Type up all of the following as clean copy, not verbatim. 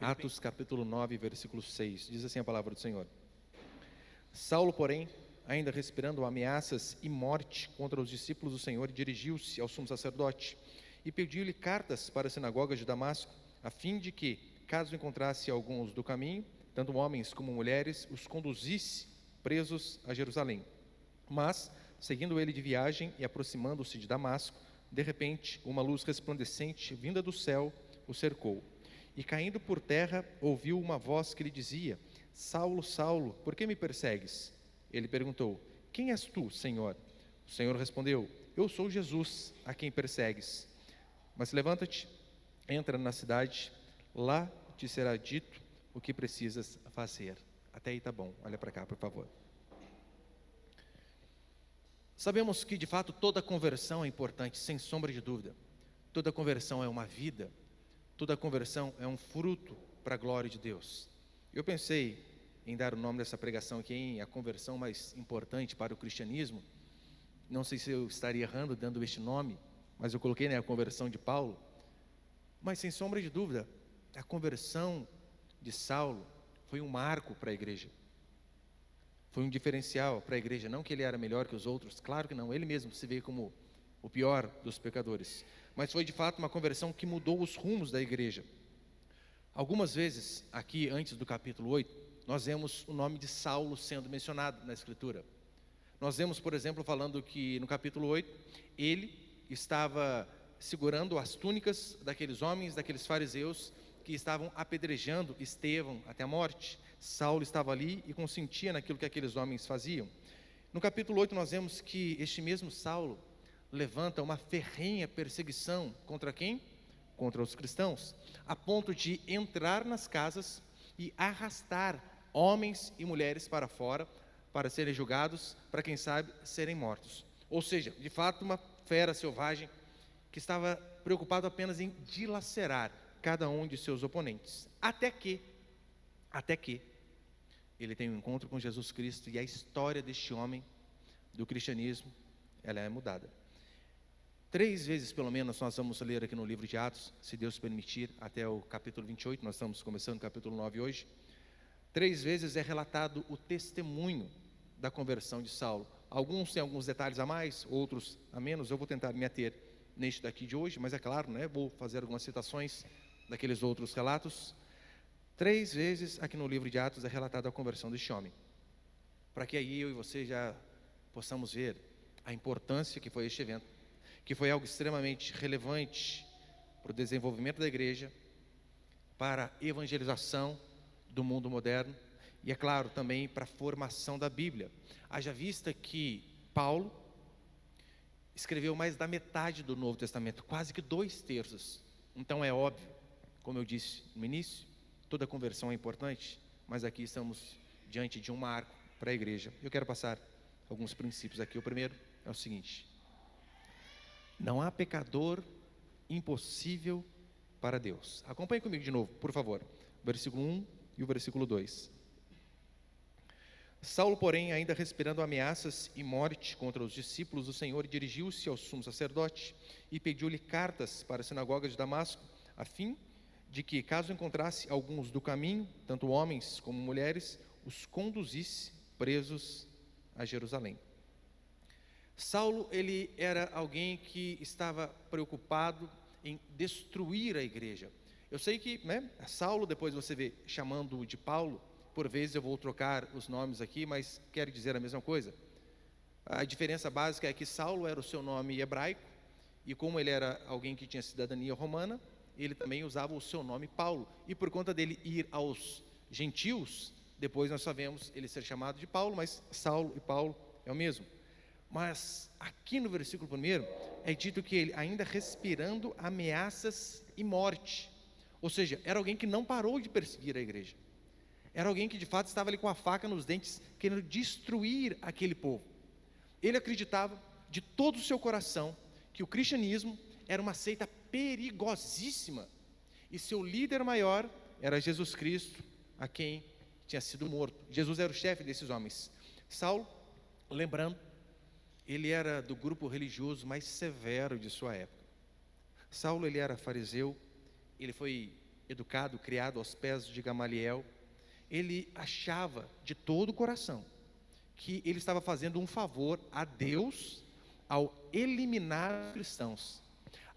Atos capítulo 9, versículo 6, diz assim a palavra do Senhor. Saulo, porém, ainda respirando ameaças e morte contra os discípulos do Senhor, dirigiu-se ao sumo sacerdote e pediu-lhe cartas para as sinagogas de Damasco, a fim de que, caso encontrasse alguns do caminho, tanto homens como mulheres, os conduzisse presos a Jerusalém. Mas, seguindo ele de viagem e aproximando-se de Damasco, de repente, uma luz resplandecente, vinda do céu, o cercou. E caindo por terra, ouviu uma voz que lhe dizia: Saulo, Saulo, por que me persegues? Ele perguntou: Quem és tu, Senhor? O Senhor respondeu: Eu sou Jesus, a quem persegues. Mas levanta-te, entra na cidade, lá te será dito o que precisas fazer. Até aí tá bom, olha para cá, por favor. Sabemos que, de fato, toda conversão é importante, sem sombra de dúvida. Toda conversão é uma vida, toda conversão é um fruto para a glória de Deus. Eu pensei em dar o nome dessa pregação aqui em a conversão mais importante para o cristianismo. Não sei se eu estaria errando dando este nome, mas eu coloquei, a conversão de Paulo. Mas, sem sombra de dúvida, a conversão de Saulo foi um marco para a igreja. Foi um diferencial para a igreja. Não que ele era melhor que os outros, claro que não. Ele mesmo se vê como o pior dos pecadores. Mas foi de fato uma conversão que mudou os rumos da igreja. Algumas vezes, aqui antes do capítulo 8, nós vemos o nome de Saulo sendo mencionado na Escritura. Nós vemos, por exemplo, falando que no capítulo 8, ele estava segurando as túnicas daqueles homens, daqueles fariseus que estavam apedrejando Estevão até a morte. Saulo estava ali e consentia naquilo que aqueles homens faziam. No capítulo 8 nós vemos que este mesmo Saulo levanta uma ferrenha perseguição contra quem? Contra os cristãos, a ponto de entrar nas casas e arrastar homens e mulheres para fora, para serem julgados, para quem sabe serem mortos. Ou seja, de fato uma fera selvagem que estava preocupado apenas em dilacerar cada um de seus oponentes, até que ele tem um encontro com Jesus Cristo e a história deste homem, do cristianismo, ela é mudada. 3 vezes pelo menos nós vamos ler aqui no livro de Atos, se Deus permitir, até o capítulo 28, nós estamos começando o capítulo 9 hoje. 3 vezes é relatado o testemunho da conversão de Saulo. Alguns têm alguns detalhes a mais, outros a menos. Eu vou tentar me ater neste daqui de hoje, mas é claro, vou fazer algumas citações daqueles outros relatos. 3 vezes aqui no livro de Atos é relatada a conversão deste homem, para que aí eu e você já possamos ver a importância que foi este evento, que foi algo extremamente relevante para o desenvolvimento da igreja, para a evangelização do mundo moderno e, é claro, também para a formação da Bíblia. Haja vista que Paulo escreveu mais da metade do Novo Testamento, quase que 2/3. Então é óbvio, como eu disse no início, toda conversão é importante, mas aqui estamos diante de um marco para a igreja. Eu quero passar alguns princípios aqui. O primeiro é o seguinte: não há pecador impossível para Deus. Acompanhe comigo de novo, por favor, o versículo 1 e o versículo 2. Saulo, porém, ainda respirando ameaças e morte contra os discípulos do Senhor, dirigiu-se ao sumo sacerdote e pediu-lhe cartas para a sinagoga de Damasco, a fim de que, caso encontrasse alguns do caminho, tanto homens como mulheres, os conduzisse presos a Jerusalém. Saulo, ele era alguém que estava preocupado em destruir a igreja. Eu sei que, Saulo, depois você vê chamando de Paulo, por vezes eu vou trocar os nomes aqui, mas quero dizer a mesma coisa. A diferença básica é que Saulo era o seu nome hebraico, e como ele era alguém que tinha cidadania romana, ele também usava o seu nome Paulo, e por conta dele ir aos gentios, depois nós sabemos ele ser chamado de Paulo, mas Saulo e Paulo é o mesmo. Mas aqui no versículo 1 é dito que ele ainda respirando ameaças e morte, ou seja, era alguém que não parou de perseguir a igreja, era alguém que de fato estava ali com a faca nos dentes, querendo destruir aquele povo. Ele acreditava de todo o seu coração que o cristianismo era uma seita perigosíssima, e seu líder maior era Jesus Cristo, a quem tinha sido morto. Jesus era o chefe desses homens. Saulo, lembrando, ele era do grupo religioso mais severo de sua época. Saulo, ele era fariseu, ele foi educado, criado aos pés de Gamaliel, ele achava de todo o coração que ele estava fazendo um favor a Deus ao eliminar os cristãos,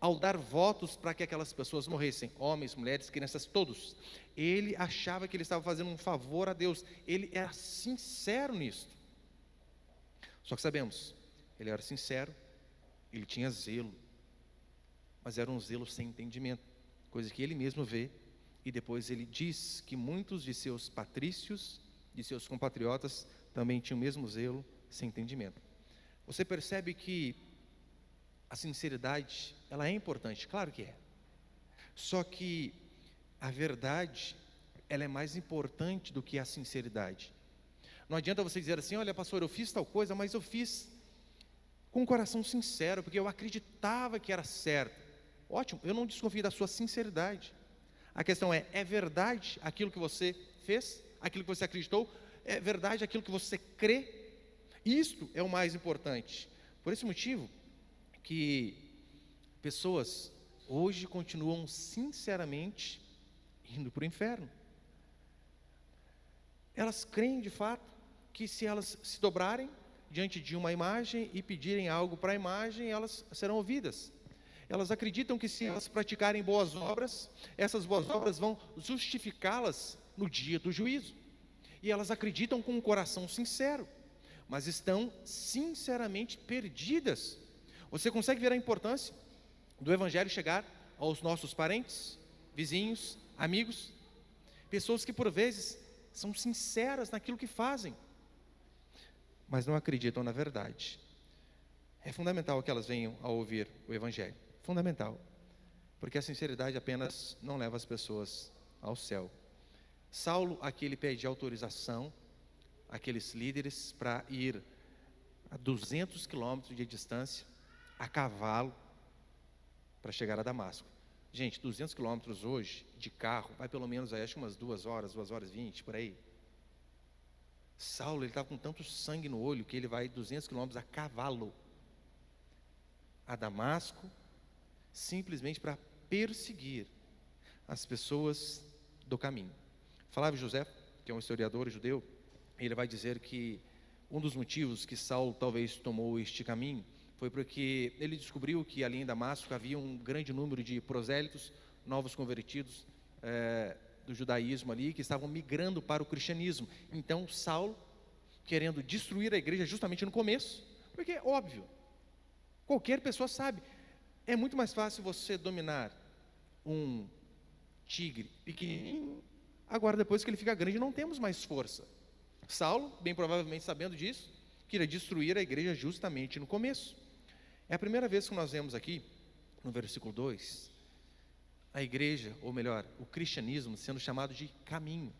ao dar votos para que aquelas pessoas morressem, homens, mulheres, crianças, todos. Ele achava que ele estava fazendo um favor a Deus, ele era sincero nisso. Só que sabemos, ele era sincero, ele tinha zelo, mas era um zelo sem entendimento, coisa que ele mesmo vê, e depois ele diz que muitos de seus patrícios, de seus compatriotas, também tinham o mesmo zelo, sem entendimento. Você percebe que a sinceridade, ela é importante, claro que é. Só que a verdade, ela é mais importante do que a sinceridade. Não adianta você dizer assim, olha pastor, eu fiz tal coisa, mas eu fiz com um coração sincero, porque eu acreditava que era certo. Ótimo, eu não desconfio da sua sinceridade. A questão é verdade aquilo que você fez? Aquilo que você acreditou? É verdade aquilo que você crê? Isto é o mais importante. Por esse motivo que pessoas hoje continuam sinceramente indo para o inferno. Elas creem de fato que se elas se dobrarem diante de uma imagem e pedirem algo para a imagem, elas serão ouvidas. Elas acreditam que se elas praticarem boas obras, essas boas obras vão justificá-las no dia do juízo. E elas acreditam com um coração sincero, mas estão sinceramente perdidas. Você consegue ver a importância do Evangelho chegar aos nossos parentes, vizinhos, amigos, pessoas que por vezes são sinceras naquilo que fazem, mas não acreditam na verdade. É fundamental que elas venham a ouvir o Evangelho, fundamental, porque a sinceridade apenas não leva as pessoas ao céu. Saulo aqui ele pede autorização àqueles líderes para ir a 200 quilômetros de distância, a cavalo, para chegar a Damasco. Gente, 200 quilômetros hoje, de carro, vai pelo menos aí, acho que umas 2 horas, 2 horas e 20, por aí. Saulo, ele estava com tanto sangue no olho, que ele vai 200 quilômetros a cavalo, a Damasco, simplesmente para perseguir as pessoas do caminho. Flávio José, que é um historiador judeu, ele vai dizer que um dos motivos que Saulo talvez tomou este caminho foi porque ele descobriu que ali em Damasco havia um grande número de prosélitos, novos convertidos do judaísmo ali, que estavam migrando para o cristianismo. Então Saulo, querendo destruir a igreja justamente no começo, porque óbvio, qualquer pessoa sabe, é muito mais fácil você dominar um tigre pequenininho, agora depois que ele fica grande não temos mais força. Saulo, bem provavelmente sabendo disso, queria destruir a igreja justamente no começo. É a primeira vez que nós vemos aqui, no versículo 2, a igreja, ou melhor, o cristianismo sendo chamado de caminho.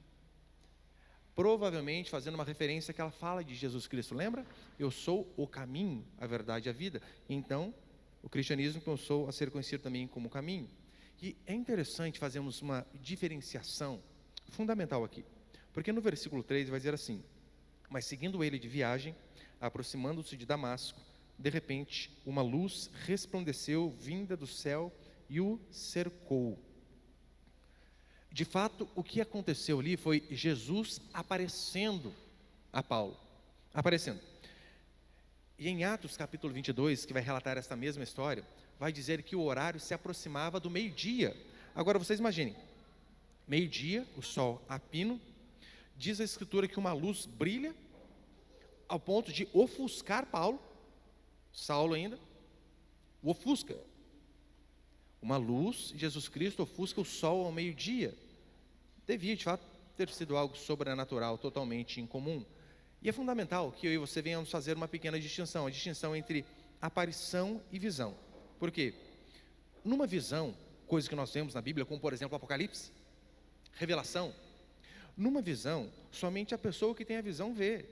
Provavelmente fazendo uma referência que ela fala de Jesus Cristo, lembra? Eu sou o caminho, a verdade e a vida. Então, o cristianismo começou a ser conhecido também como caminho. E é interessante fazermos uma diferenciação fundamental aqui, porque no versículo 3 vai dizer assim: mas seguindo ele de viagem, aproximando-se de Damasco, de repente uma luz resplandeceu vinda do céu e o cercou. De fato, o que aconteceu ali foi Jesus aparecendo a Paulo, aparecendo. E em Atos capítulo 22, que vai relatar essa mesma história, vai dizer que o horário se aproximava do meio-dia. Agora vocês imaginem, meio-dia, o sol a pino, diz a escritura que uma luz brilha ao ponto de ofuscar Paulo, Saulo ainda, o ofusca. Uma luz, Jesus Cristo ofusca o sol ao meio-dia. Devia, de fato, ter sido algo sobrenatural, totalmente incomum. E é fundamental que eu e você venhamos fazer uma pequena distinção, a distinção entre aparição e visão. Por quê? Numa visão, coisa que nós vemos na Bíblia, como por exemplo Apocalipse, revelação, numa visão, somente a pessoa que tem a visão vê.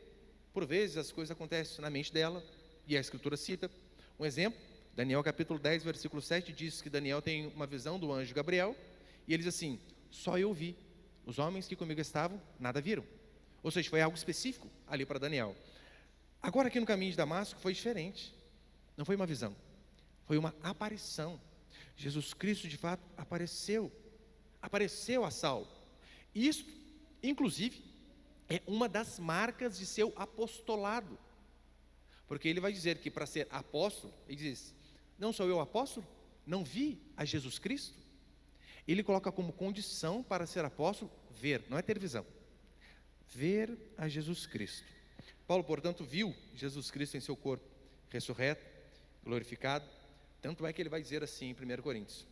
Por vezes as coisas acontecem na mente dela, e a Escritura cita um exemplo. Daniel capítulo 10, versículo 7 diz que Daniel tem uma visão do anjo Gabriel, e ele diz assim: só eu vi, os homens que comigo estavam, nada viram. Ou seja, foi algo específico ali para Daniel. Agora aqui no caminho de Damasco foi diferente, não foi uma visão, foi uma aparição. Jesus Cristo de fato apareceu apareceu a Saulo. Isso, inclusive, é uma das marcas de seu apostolado. Porque ele vai dizer que para ser apóstolo, ele diz: não sou eu apóstolo? Não vi a Jesus Cristo? Ele coloca como condição para ser apóstolo ver, não é ter visão. Ver a Jesus Cristo. Paulo, portanto, viu Jesus Cristo em seu corpo, ressurreto, glorificado. Tanto é que ele vai dizer assim em 1 Coríntios: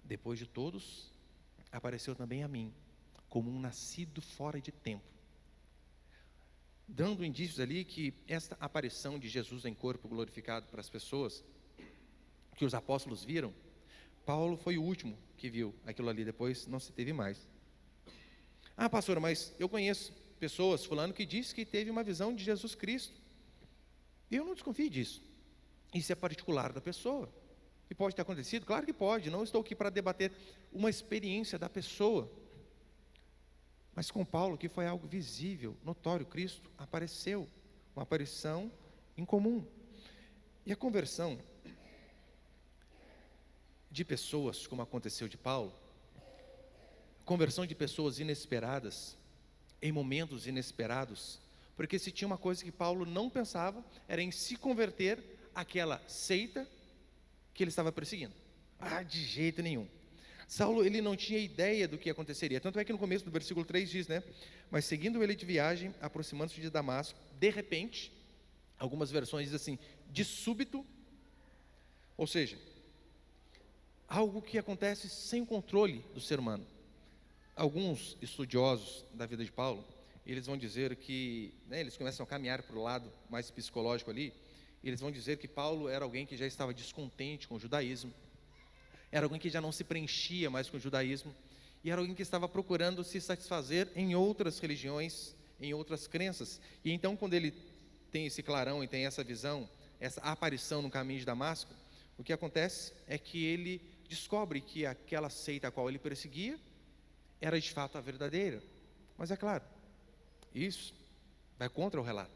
depois de todos, apareceu também a mim, como um nascido fora de tempo. Dando indícios ali que esta aparição de Jesus em corpo glorificado para as pessoas, que os apóstolos viram, Paulo foi o último que viu aquilo ali, depois não se teve mais. Ah, pastor, mas eu conheço pessoas, fulano, que diz que teve uma visão de Jesus Cristo. Eu não desconfio disso. Isso é particular da pessoa. E pode ter acontecido? Claro que pode, não estou aqui para debater uma experiência da pessoa. Mas com Paulo, que foi algo visível, notório, Cristo apareceu, uma aparição incomum. E a conversão de pessoas, como aconteceu de Paulo, conversão de pessoas inesperadas, em momentos inesperados, porque se tinha uma coisa que Paulo não pensava, era em se converter àquela seita que ele estava perseguindo. Ah, de jeito nenhum. Saulo, ele não tinha ideia do que aconteceria, tanto é que no começo do versículo 3 diz, né? Mas seguindo ele de viagem, aproximando-se de Damasco, de repente, algumas versões dizem assim, de súbito, ou seja, algo que acontece sem o controle do ser humano. Alguns estudiosos da vida de Paulo, eles vão dizer que, né, eles começam a caminhar para o lado mais psicológico ali, eles vão dizer que Paulo era alguém que já estava descontente com o judaísmo, era alguém que já não se preenchia mais com o judaísmo, e era alguém que estava procurando se satisfazer em outras religiões, em outras crenças. E então, quando ele tem esse clarão e tem essa visão, essa aparição no caminho de Damasco, o que acontece é que ele descobre que aquela seita a qual ele perseguia era de fato a verdadeira. Mas é claro, isso vai contra o relato.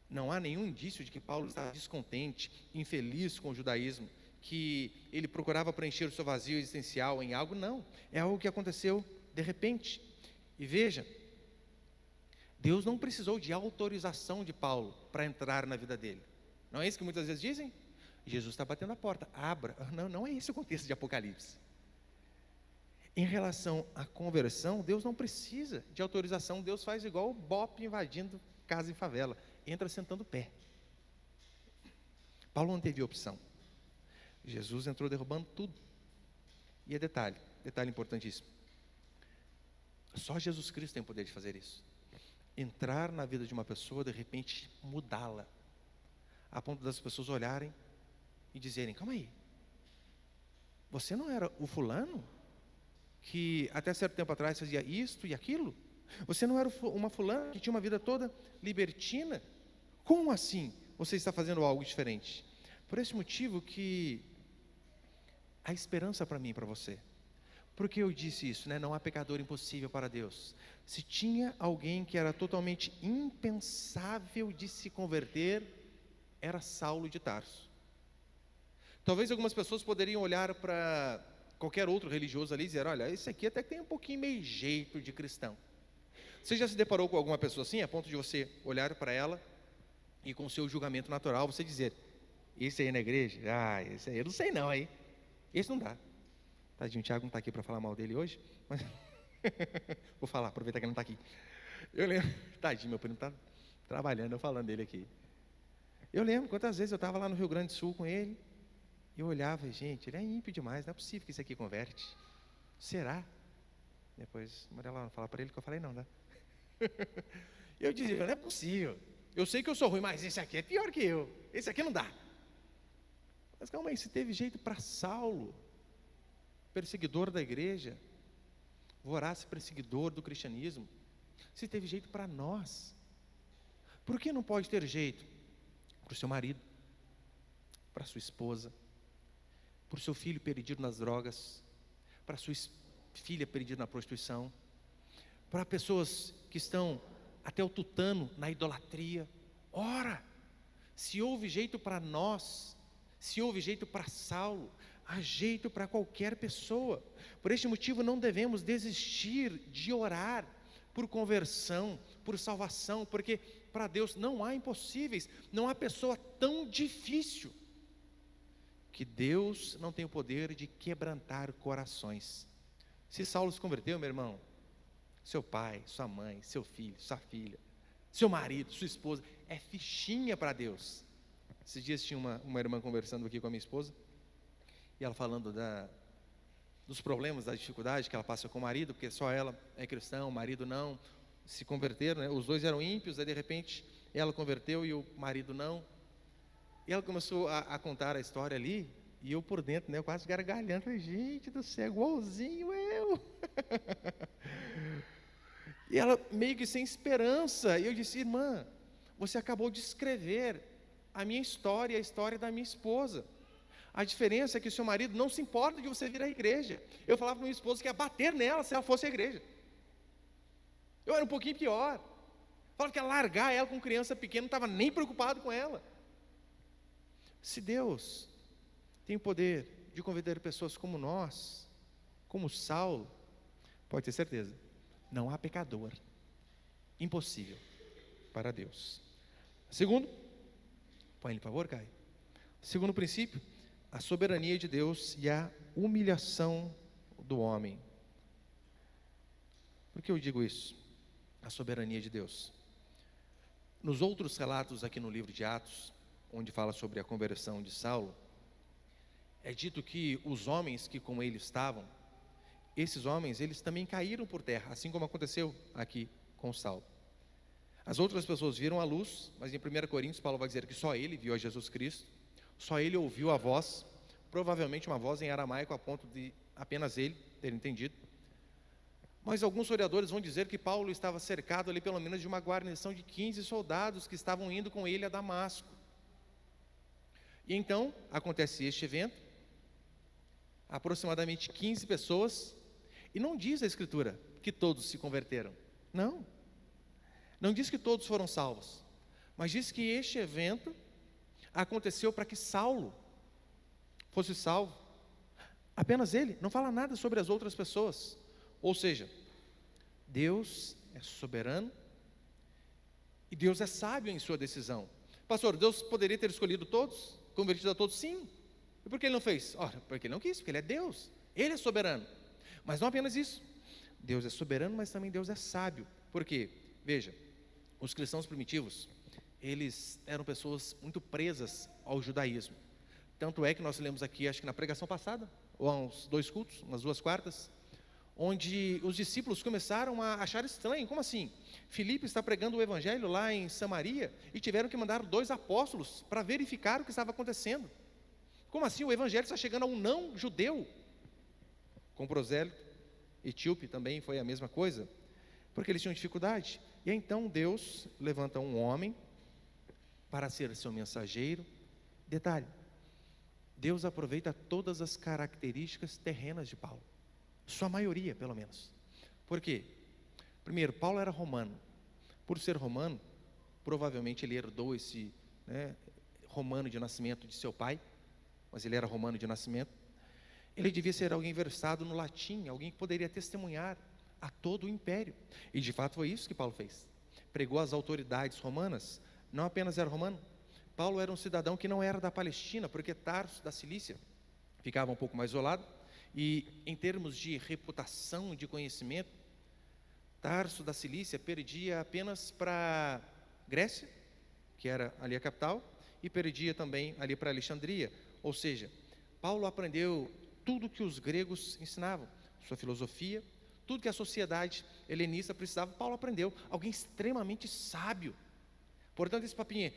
Não há nenhum indício de que Paulo estava descontente, infeliz com o judaísmo, que ele procurava preencher o seu vazio existencial em algo. Não, é algo que aconteceu de repente. E veja, Deus não precisou de autorização de Paulo para entrar na vida dele. Não é isso que muitas vezes dizem? Jesus está batendo a porta, abra. Não, não é esse o contexto de Apocalipse. Em relação à conversão, Deus não precisa de autorização. Deus faz igual o Bope invadindo casa em favela, entra sentando o pé. Paulo não teve opção. Jesus entrou derrubando tudo. E é detalhe importantíssimo, só Jesus Cristo tem o poder de fazer isso. Entrar na vida de uma pessoa, de repente mudá-la, a ponto das pessoas olharem e dizerem: calma aí, você não era o fulano que até certo tempo atrás fazia isto e aquilo? Você não era uma fulana que tinha uma vida toda libertina? Como assim você está fazendo algo diferente? Por esse motivo que há esperança para mim e para você. Por que eu disse isso, né? Não há pecador impossível para Deus. Se tinha alguém que era totalmente impensável de se converter, era Saulo de Tarso. Talvez algumas pessoas poderiam olhar para qualquer outro religioso ali e dizer: olha, esse aqui até tem um pouquinho meio jeito de cristão. Você já se deparou com alguma pessoa assim, a ponto de você olhar para ela e com o seu julgamento natural você dizer: esse aí na igreja? Ah, esse aí eu não sei não, aí. Esse não dá. Tadinho, o Thiago não está aqui para falar mal dele hoje, mas vou falar, aproveitar que ele não está aqui. Eu lembro, tadinho, meu primo está trabalhando, eu falando dele aqui. Eu lembro quantas vezes eu estava lá no Rio Grande do Sul com ele, e eu olhava: gente, ele é ímpio demais, não é possível que isso aqui converte. Será? Depois, mandei lá falar para ele que eu falei: não, dá. Eu dizia: não é possível. Eu sei que eu sou ruim, mas esse aqui é pior que eu. Esse aqui não dá. Mas calma aí, se teve jeito para Saulo, perseguidor da igreja, voraz perseguidor do cristianismo, se teve jeito para nós, por que não pode ter jeito para o seu marido, para a sua esposa, para o seu filho perdido nas drogas, para a sua filha perdida na prostituição, para pessoas que estão até o tutano na idolatria? Ora, se houve jeito para nós, se houve jeito para Saulo, há jeito para qualquer pessoa. Por este motivo, não devemos desistir de orar por conversão, por salvação, porque para Deus não há impossíveis, não há pessoa tão difícil que Deus não tem o poder de quebrantar corações. Se Saulo se converteu, meu irmão, seu pai, sua mãe, seu filho, sua filha, seu marido, sua esposa, é fichinha para Deus. Esses dias tinha uma irmã conversando aqui com a minha esposa, e ela falando dos problemas, da dificuldade que ela passa com o marido, porque só ela é cristã, o marido não, se converteram, né? Os dois eram ímpios, aí de repente ela converteu e o marido não. E ela começou a contar a história ali, e eu por dentro, né, eu quase gargalhando, falei, gente do céu, igualzinho eu. E ela meio que sem esperança, e eu disse, irmã, você acabou de escrever a minha história e a história da minha esposa. A diferença é que o seu marido não se importa de você vir à igreja. Eu falava para minha esposa que ia bater nela se ela fosse à igreja. Eu era um pouquinho pior. Falava que ia largar ela com criança pequena, não estava nem preocupado com ela. Se Deus tem o poder de converter pessoas como nós, como Saulo, pode ter certeza, não há pecador impossível para Deus. Segundo, põe ele por favor, Caio. Segundo princípio, a soberania de Deus e a humilhação do homem. Por que eu digo isso? A soberania de Deus. Nos outros relatos aqui no livro de Atos, onde fala sobre a conversão de Saulo, é dito que os homens que com ele estavam, esses homens, eles também caíram por terra, assim como aconteceu aqui com Saulo. As outras pessoas viram a luz, mas em 1 Coríntios, Paulo vai dizer que só ele viu a Jesus Cristo, só ele ouviu a voz, provavelmente uma voz em aramaico, a ponto de apenas ele ter entendido. Mas alguns historiadores vão dizer que Paulo estava cercado ali pelo menos de uma guarnição de 15 soldados que estavam indo com ele a Damasco. E então, acontece este evento, aproximadamente 15 pessoas, e não diz a Escritura que todos se converteram, não diz que todos foram salvos, mas diz que este evento aconteceu para que Saulo fosse salvo, apenas ele, não fala nada sobre as outras pessoas. Ou seja, Deus é soberano e Deus é sábio em sua decisão. Pastor, Deus poderia ter escolhido todos, convertido a todos? Sim. E por que ele não fez? Ora, porque ele não quis, porque ele é Deus, ele é soberano. Mas não apenas isso, Deus é soberano, mas também Deus é sábio. Por quê? Veja, os cristãos primitivos, eles eram pessoas muito presas ao judaísmo. Tanto é que nós lemos aqui, acho que na pregação passada, ou há uns 2 cultos, umas 2 quartas, onde os discípulos começaram a achar estranho, como assim? Filipe está pregando o evangelho lá em Samaria, e tiveram que mandar 2 apóstolos para verificar o que estava acontecendo. Como assim o evangelho está chegando a um não judeu? Com o prosélito etíope também foi a mesma coisa, porque eles tinham dificuldade. E então Deus levanta um homem para ser seu mensageiro. Detalhe, Deus aproveita todas as características terrenas de Paulo, sua maioria pelo menos. Por quê? Primeiro, Paulo era romano. Por ser romano, provavelmente ele herdou esse romano de nascimento de seu pai, mas ele era romano de nascimento. Ele devia ser alguém versado no latim, alguém que poderia testemunhar a todo o império. E de fato foi isso que Paulo fez. Pregou às autoridades romanas, não apenas era romano. Paulo era um cidadão que não era da Palestina, porque Tarso, da Cilícia, ficava um pouco mais isolado. E em termos de reputação, de conhecimento, Tarso, da Cilícia, perdia apenas para Grécia, que era ali a capital, e perdia também ali para Alexandria. Ou seja, Paulo aprendeu tudo que os gregos ensinavam, sua filosofia, tudo que a sociedade helenista precisava, Paulo aprendeu. Alguém extremamente sábio. Portanto, esse papinho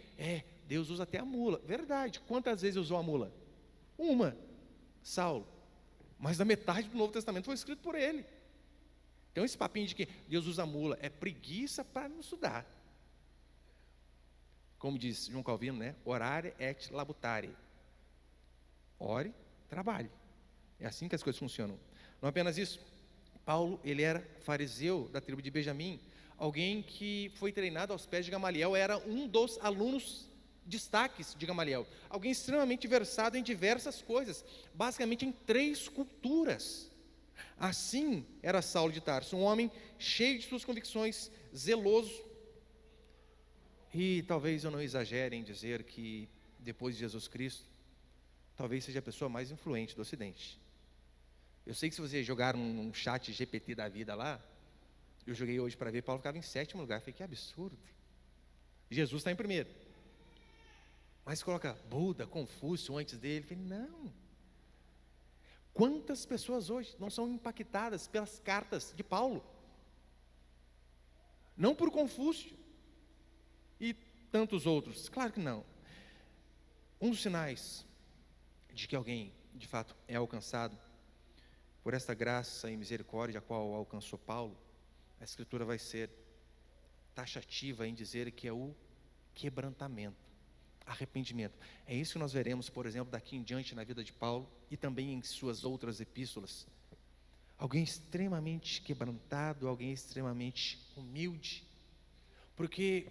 Deus usa até a mula. Verdade, quantas vezes usou a mula? Uma, Saulo. Mas a metade do Novo Testamento foi escrito por ele. Então esse papinho de que Deus usa a mula é preguiça para não estudar. Como diz João Calvino, orare et labutare. Ore, trabalhe. É assim que as coisas funcionam. Não apenas isso, Paulo, ele era fariseu da tribo de Benjamim, alguém que foi treinado aos pés de Gamaliel, era um dos alunos destaques de Gamaliel, alguém extremamente versado em diversas coisas, basicamente em 3 culturas. Assim era Saulo de Tarso, um homem cheio de suas convicções, zeloso. E talvez eu não exagere em dizer que, depois de Jesus Cristo, talvez seja a pessoa mais influente do Ocidente. Eu sei que se você jogar um chat GPT da vida lá, eu joguei hoje para ver, Paulo ficava em 7º lugar. Eu falei, que absurdo. Jesus está em 1º. Mas coloca Buda, Confúcio antes dele. Eu falei, não. Quantas pessoas hoje não são impactadas pelas cartas de Paulo? Não por Confúcio e tantos outros. Claro que não. Um dos sinais de que alguém, de fato, é alcançado por esta graça e misericórdia a qual alcançou Paulo, a Escritura vai ser taxativa em dizer que é o quebrantamento, arrependimento. É isso que nós veremos, por exemplo, daqui em diante na vida de Paulo e também em suas outras epístolas. Alguém extremamente quebrantado, alguém extremamente humilde, porque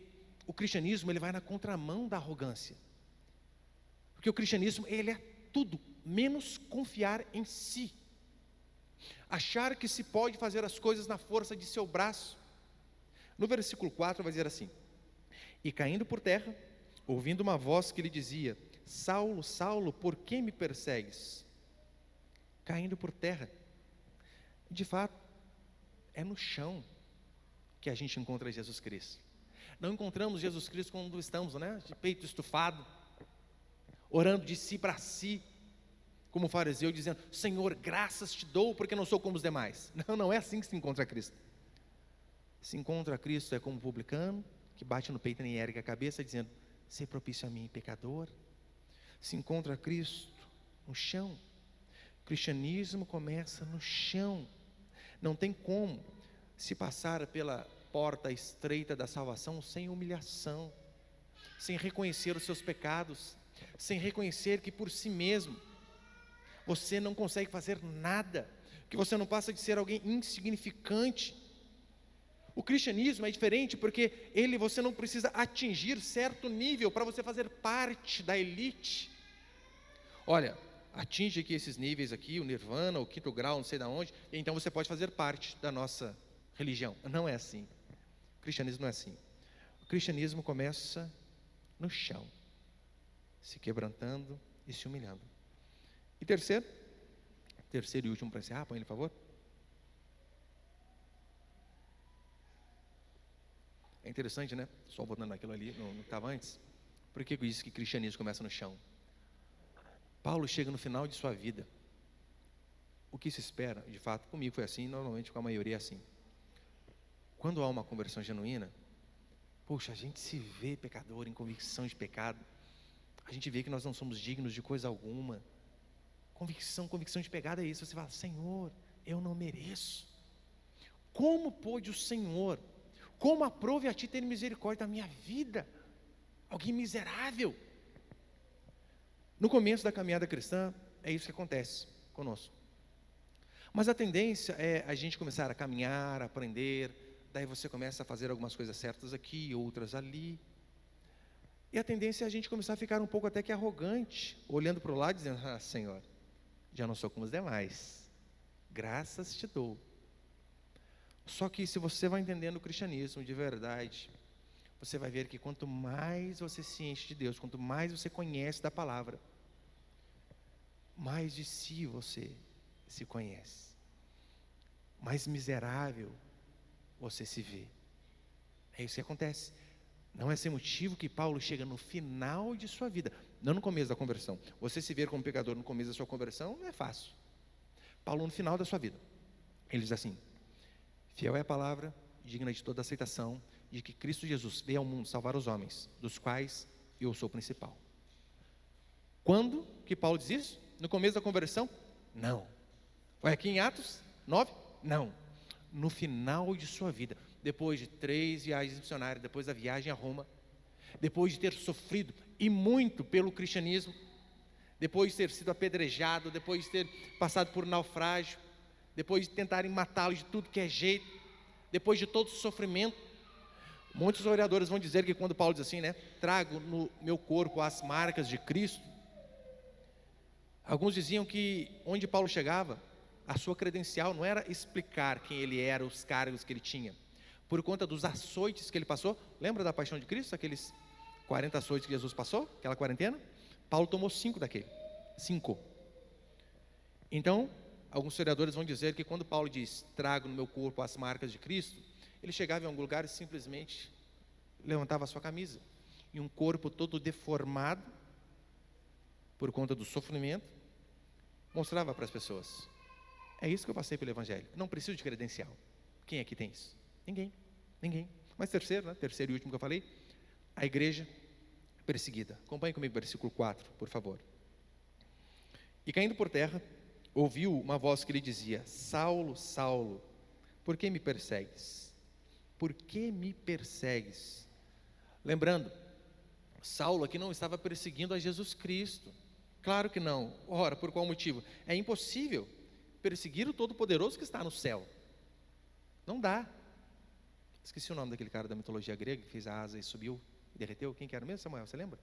o cristianismo ele vai na contramão da arrogância. Porque o cristianismo ele é tudo menos confiar em si. Achar que se pode fazer as coisas na força de seu braço. No versículo 4 vai dizer assim: e caindo por terra, ouvindo uma voz que lhe dizia: Saulo, Saulo, por que me persegues? Caindo por terra. De fato, é no chão que a gente encontra Jesus Cristo. Não encontramos Jesus Cristo quando estamos, de peito estufado, orando de si para si, como o fariseu, dizendo: Senhor, graças te dou, porque não sou como os demais. Não é assim que se encontra Cristo. Se encontra Cristo é como um publicano, que bate no peito e nem ergue a cabeça, dizendo: Sê propício a mim, pecador. Se encontra Cristo no chão. O cristianismo começa no chão. Não tem como se passar pela porta estreita da salvação sem humilhação, sem reconhecer os seus pecados, sem reconhecer que por si mesmo você não consegue fazer nada, que você não passa de ser alguém insignificante. O cristianismo é diferente porque você não precisa atingir certo nível para você fazer parte da elite. Olha, atinge aqui esses níveis aqui, o nirvana, o 5º grau, não sei de onde, e então você pode fazer parte da nossa religião. Não é assim. O cristianismo não é assim. O cristianismo começa no chão, se quebrantando e se humilhando. E terceiro e último para encerrar, põe ele, por favor. É interessante, Só voltando naquilo ali, no que estava antes. Por que eu disse que cristianismo começa no chão? Paulo chega no final de sua vida. O que se espera, de fato, comigo foi assim, normalmente com a maioria é assim. Quando há uma conversão genuína, poxa, a gente se vê pecador, em convicção de pecado. A gente vê que nós não somos dignos de coisa alguma. Convicção de pecado é isso. Você fala: Senhor, eu não mereço. Como pôde o Senhor, como aprove a ti ter misericórdia da minha vida? Alguém miserável. No começo da caminhada cristã, é isso que acontece conosco. Mas a tendência é a gente começar a caminhar, a aprender, daí você começa a fazer algumas coisas certas aqui, outras ali. E a tendência é a gente começar a ficar um pouco até que arrogante, olhando para o lado, dizendo: Senhor, já não sou como os demais, graças te dou. Só que se você vai entendendo o cristianismo de verdade, você vai ver que quanto mais você se enche de Deus, quanto mais você conhece da palavra, mais de si você se conhece, mais miserável você se vê. É isso que acontece. Não é sem motivo que Paulo chega no final de sua vida, não no começo da conversão. Você se ver como pecador no começo da sua conversão não é fácil. Paulo no final da sua vida, ele diz assim: fiel é a palavra, digna de toda aceitação, de que Cristo Jesus veio ao mundo salvar os homens, dos quais eu sou o principal. Quando que Paulo diz isso? No começo da conversão? Não. Foi aqui em Atos 9? Não. No final de sua vida, depois de 3 viagens missionárias, depois da viagem a Roma, depois de ter sofrido e muito pelo cristianismo, depois de ter sido apedrejado, depois de ter passado por naufrágio, depois de tentarem matá-lo de tudo que é jeito, depois de todo o sofrimento, Muitos historiadores vão dizer que quando Paulo diz assim, né, trago no meu corpo as marcas de Cristo, alguns diziam que onde Paulo chegava, a sua credencial não era explicar quem ele era, os cargos que ele tinha, por conta dos açoites que ele passou. Lembra da paixão de Cristo, aqueles 40 açoites que Jesus passou, aquela quarentena? Paulo tomou 5 daquele, 5. Então, alguns historiadores vão dizer que quando Paulo diz, trago no meu corpo as marcas de Cristo, ele chegava em algum lugar e simplesmente levantava a sua camisa, e um corpo todo deformado, por conta do sofrimento, mostrava para as pessoas, é isso que eu passei pelo Evangelho, não preciso de credencial. Quem aqui tem isso? Ninguém. Mas terceiro, né? Terceiro e último que eu falei, a igreja perseguida. Acompanhe comigo o versículo 4, por favor. E caindo por terra, ouviu uma voz que lhe dizia, Saulo, Saulo, por que me persegues? Por que me persegues? Lembrando, Saulo aqui não estava perseguindo a Jesus Cristo. Claro que não. Ora, por qual motivo? É impossível perseguir o Todo-Poderoso que está no céu. Não dá. Esqueci o nome daquele cara da mitologia grega que fez a asa e subiu e derreteu. Quem que era mesmo, Samuel? Você lembra?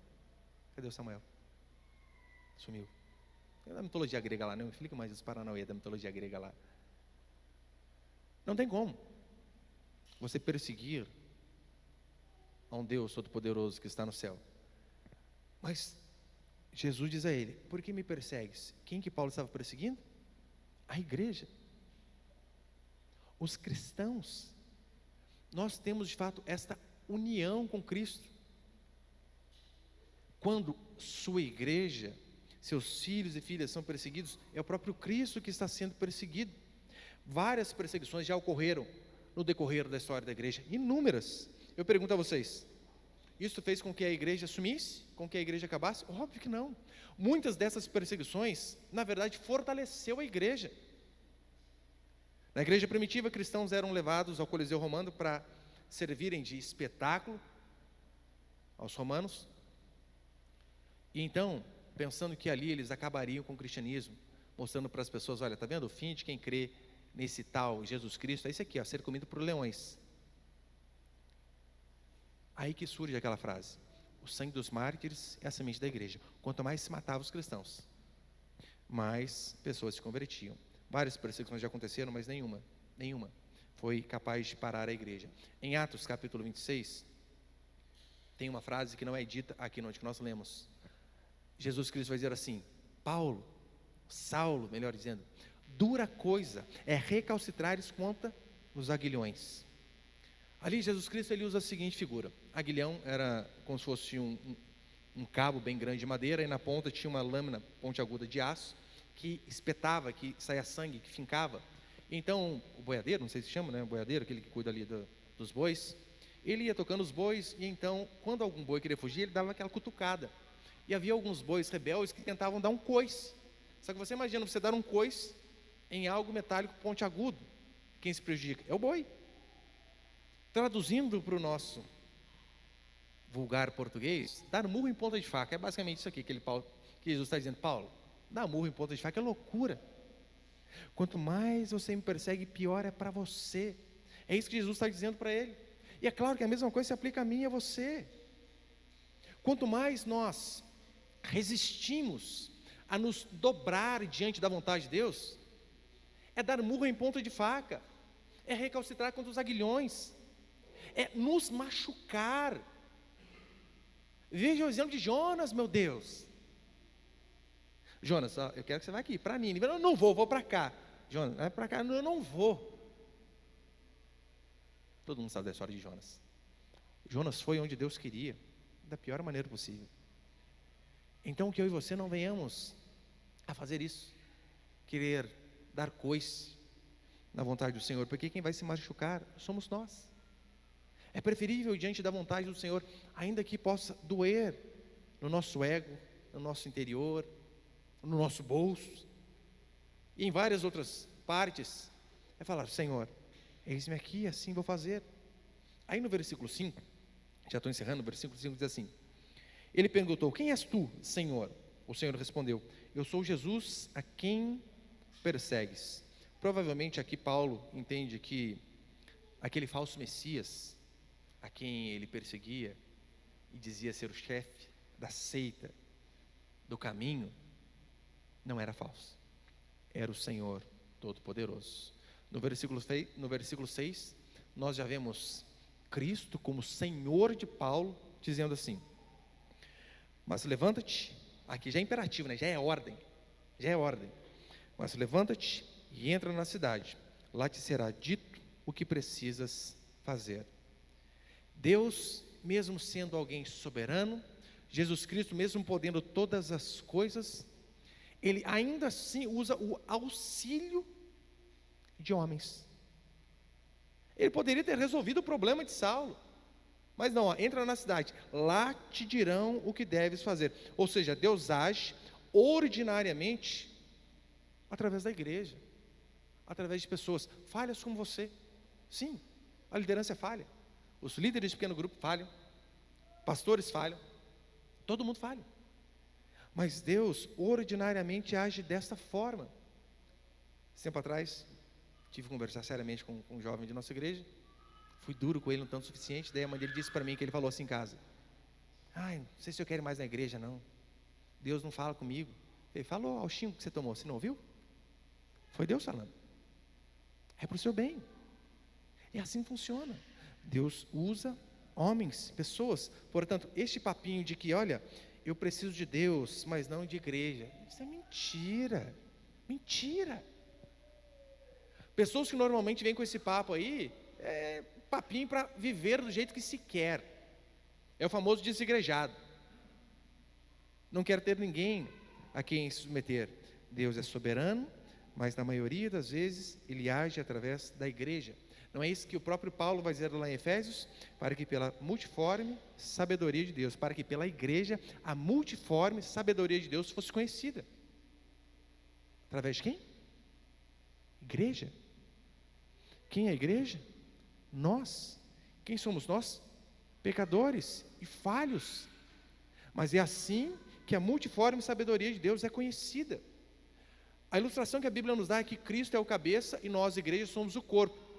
Cadê o Samuel? Sumiu. É da mitologia grega lá, não me explica mais os paranauê da mitologia grega lá. Não tem como você perseguir a um Deus Todo-Poderoso que está no céu. Mas Jesus diz a ele, por que me persegues? Quem que Paulo estava perseguindo? A igreja. Os cristãos. Nós temos de fato esta união com Cristo. Quando sua igreja, seus filhos e filhas são perseguidos, é o próprio Cristo que está sendo perseguido. Várias perseguições já ocorreram no decorrer da história da igreja, inúmeras. Eu pergunto a vocês, isso fez com que a igreja sumisse? Com que a igreja acabasse? Óbvio que não. Muitas dessas perseguições, na verdade, fortaleceu a igreja. Na igreja primitiva, cristãos eram levados ao Coliseu Romano para servirem de espetáculo aos romanos. E então, pensando que ali eles acabariam com o cristianismo, mostrando para as pessoas, olha, está vendo? O fim de quem crê nesse tal Jesus Cristo é esse aqui, ó, ser comido por leões. Aí que surge aquela frase, o sangue dos mártires é a semente da igreja. Quanto mais se matava os cristãos, mais pessoas se convertiam. Várias perseguições já aconteceram, mas nenhuma foi capaz de parar a igreja. Em Atos capítulo 26, tem uma frase que não é dita aqui onde nós lemos. Jesus Cristo vai dizer assim, Saulo, melhor dizendo, dura coisa é recalcitrares contra os aguilhões. Ali Jesus Cristo ele usa a seguinte figura, aguilhão era como se fosse um cabo bem grande de madeira, e na ponta tinha uma lâmina pontiaguda de aço, que espetava, que saía sangue, que fincava. Então, o boiadeiro, não sei se chama, né? O boiadeiro, aquele que cuida ali dos bois, ele ia tocando os bois, e então, quando algum boi queria fugir, ele dava aquela cutucada. E havia alguns bois rebeldes que tentavam dar um coice. Só que você imagina, você dar um coice em algo metálico pontiagudo. Quem se prejudica? É o boi. Traduzindo para o nosso vulgar português, dar murro em ponta de faca, é basicamente isso aqui que Jesus está dizendo, Paulo, dar murro em ponta de faca é loucura. Quanto mais você me persegue, pior é para você. É isso que Jesus está dizendo para ele. E é claro que a mesma coisa se aplica a mim e a você. Quanto mais nós resistimos a nos dobrar diante da vontade de Deus, é dar murro em ponta de faca, é recalcitrar contra os aguilhões, é nos machucar. Veja o exemplo de Jonas, meu Deus. Jonas, eu quero que você vá aqui, para mim. Eu não vou para cá. Jonas, vai para cá, eu não vou. Todo mundo sabe da história de Jonas. Jonas foi onde Deus queria, da pior maneira possível. Então que eu e você não venhamos a fazer isso, querer dar coice na vontade do Senhor, porque quem vai se machucar somos nós. É preferível diante da vontade do Senhor, ainda que possa doer no nosso ego, no nosso interior, no nosso bolso, e em várias outras partes, é falar, Senhor, eis-me aqui, assim vou fazer. Aí no versículo 5, já estou encerrando, o versículo 5 diz assim, ele perguntou, quem és tu, Senhor? O Senhor respondeu, eu sou Jesus a quem persegues. Provavelmente aqui Paulo entende que aquele falso Messias a quem ele perseguia e dizia ser o chefe da seita, do caminho, não era falso. Era o Senhor Todo-Poderoso. No versículo 6, nós já vemos Cristo como Senhor de Paulo, dizendo assim: mas levanta-te, aqui já é imperativo, né? Já é ordem, mas levanta-te e entra na cidade, lá te será dito o que precisas fazer. Deus, mesmo sendo alguém soberano, Jesus Cristo, mesmo podendo todas as coisas, ele ainda assim usa o auxílio de homens. Ele poderia ter resolvido o problema de Saulo, mas não, entra na cidade, lá te dirão o que deves fazer. Ou seja, Deus age ordinariamente através da igreja, através de pessoas falhas como você. Sim, a liderança é falha, os líderes de pequeno grupo falham, pastores falham, todo mundo falha, mas Deus ordinariamente age desta forma. Tempo atrás, tive que conversar seriamente com um jovem de nossa igreja, fui duro com ele, não tanto o suficiente, daí a mãe dele disse para mim que ele falou assim em casa: não sei se eu quero ir mais na igreja não, Deus não fala comigo. Ele falou: ao xingo que você tomou, você não ouviu? Foi Deus falando, é para o seu bem, e assim funciona. Deus usa homens, pessoas. Portanto, este papinho de que, olha, eu preciso de Deus, mas não de igreja, isso é mentira, mentira. Pessoas que normalmente vêm com esse papo aí, é papinho para viver do jeito que se quer, é o famoso desigrejado, não quer ter ninguém a quem se submeter. Deus é soberano, mas na maioria das vezes Ele age através da igreja. Não é isso que o próprio Paulo vai dizer lá em Efésios? Para que pela multiforme sabedoria de Deus, para que pela igreja a multiforme sabedoria de Deus fosse conhecida. Através de quem? Igreja. Quem é a igreja? Nós. Quem somos nós? Pecadores e falhos. Mas é assim que a multiforme sabedoria de Deus é conhecida. A ilustração que a Bíblia nos dá é que Cristo é o cabeça e nós, igreja, somos o corpo.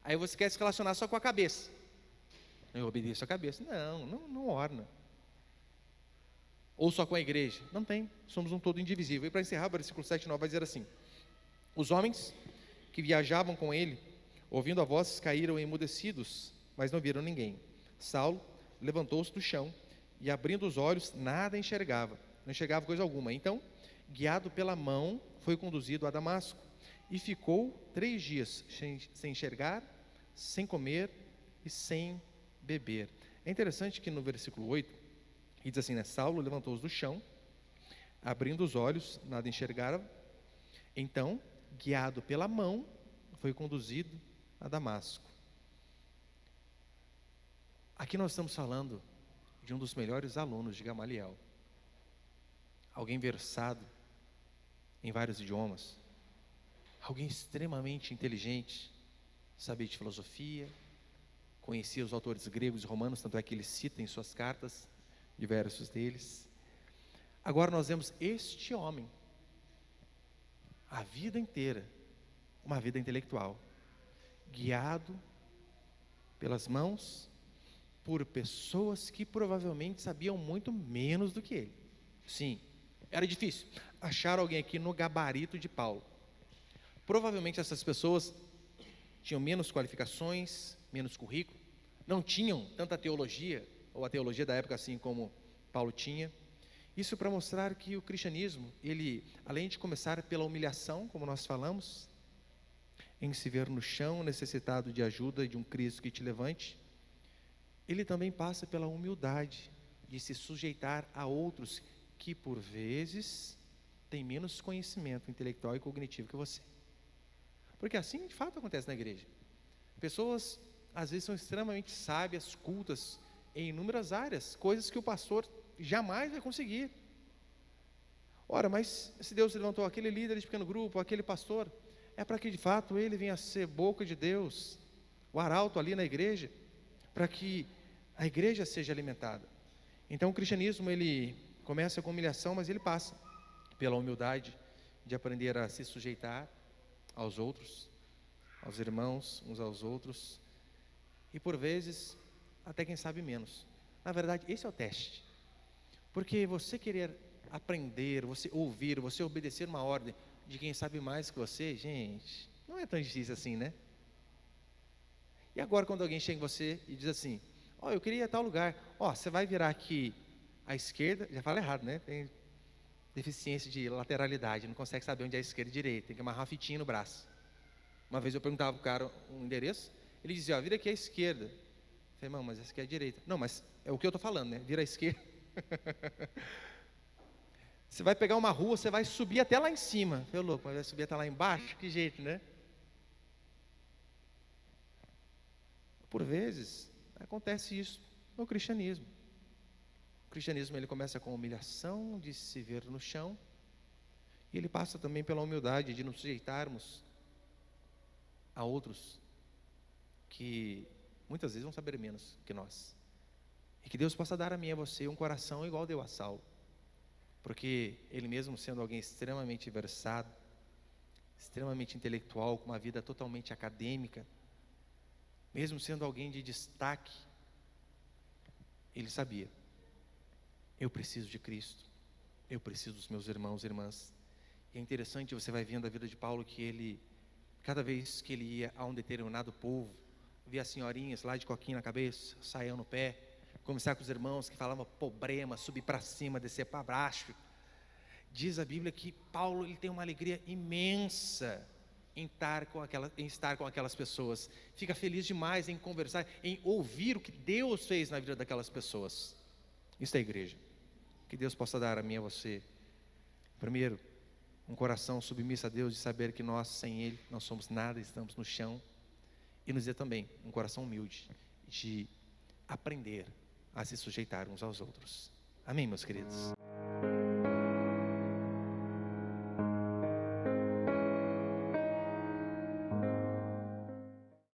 Aí você quer se relacionar só com a cabeça. Eu obedeço a cabeça. Não orna. Ou só com a igreja. Não tem, somos um todo indivisível. E para encerrar, o versículo 7 e 9 vai dizer assim: os homens que viajavam com ele, ouvindo a voz, caíram emudecidos, mas não viram ninguém. Saulo levantou-se do chão e, abrindo os olhos, nada enxergava, não enxergava coisa alguma. Então, guiado pela mão, foi conduzido a Damasco e ficou 3 dias sem enxergar, sem comer e sem beber. É interessante que no versículo 8, ele diz assim, né? Saulo levantou-se do chão, abrindo os olhos, nada enxergava. Então, guiado pela mão, foi conduzido a Damasco. Aqui nós estamos falando de um dos melhores alunos de Gamaliel, alguém versado em vários idiomas, alguém extremamente inteligente, sabia de filosofia, conhecia os autores gregos e romanos, tanto é que ele cita em suas cartas diversos deles. Agora nós vemos este homem, a vida inteira, uma vida intelectual, guiado pelas mãos por pessoas que provavelmente sabiam muito menos do que ele. Sim, era difícil achar alguém aqui no gabarito de Paulo. Provavelmente essas pessoas tinham menos qualificações, menos currículo, não tinham tanta teologia, ou a teologia da época assim como Paulo tinha. Isso para mostrar que o cristianismo, ele, além de começar pela humilhação, como nós falamos, em se ver no chão, necessitado de ajuda de um Cristo que te levante, ele também passa pela humildade de se sujeitar a outros que, por vezes, têm menos conhecimento intelectual e cognitivo que você. Porque assim, de fato, acontece na igreja. Pessoas, às vezes, são extremamente sábias, cultas, em inúmeras áreas, coisas que o pastor jamais vai conseguir. Ora, mas se Deus levantou aquele líder de pequeno grupo, aquele pastor, é para que de fato ele venha a ser boca de Deus, o arauto ali na igreja, para que a igreja seja alimentada. Então o cristianismo, ele começa com humilhação, mas ele passa pela humildade de aprender a se sujeitar aos outros, aos irmãos, uns aos outros, e por vezes até quem sabe menos. Na verdade, esse é o teste. Porque você querer aprender, você ouvir, você obedecer uma ordem de quem sabe mais que você, gente, não é tão difícil assim, né? E agora quando alguém chega em você e diz assim, ó, eu queria ir a tal lugar, ó, você vai virar aqui à esquerda, já fala errado, né? Tem deficiência de lateralidade, não consegue saber onde é a esquerda e direita, tem que amarrar uma fitinha no braço. Uma vez eu perguntava para o cara um endereço, ele dizia, ó, vira aqui à esquerda. Eu falei, irmão, mas essa aqui é a direita. Não, mas é o que eu estou falando, né? Vira à esquerda. Você vai pegar uma rua, você vai subir até lá em cima. Eu louco, mas vai subir até lá embaixo? Que jeito, né? Por vezes, acontece isso no cristianismo. O cristianismo ele começa com a humilhação de se ver no chão, e ele passa também pela humildade de nos sujeitarmos a outros que muitas vezes vão saber menos que nós. E que Deus possa dar a mim e a você um coração igual deu a Saulo. Porque ele mesmo sendo alguém extremamente versado, extremamente intelectual, com uma vida totalmente acadêmica, mesmo sendo alguém de destaque, ele sabia, eu preciso de Cristo, eu preciso dos meus irmãos e irmãs. E é interessante, você vai vendo a vida de Paulo, que ele, cada vez que ele ia a um determinado povo, via as senhorinhas lá de coquinho na cabeça, saião no pé, conversar com os irmãos que falavam problema, subir para cima, descer para baixo. Diz a Bíblia que Paulo ele tem uma alegria imensa em estar com aquelas pessoas. Fica feliz demais em conversar, em ouvir o que Deus fez na vida daquelas pessoas. Isso é a igreja. Que Deus possa dar a mim e a você, primeiro, um coração submisso a Deus, de saber que nós, sem Ele, não somos nada, estamos no chão. E nos dê também um coração humilde, de aprender a se sujeitar uns aos outros. Amém, meus queridos?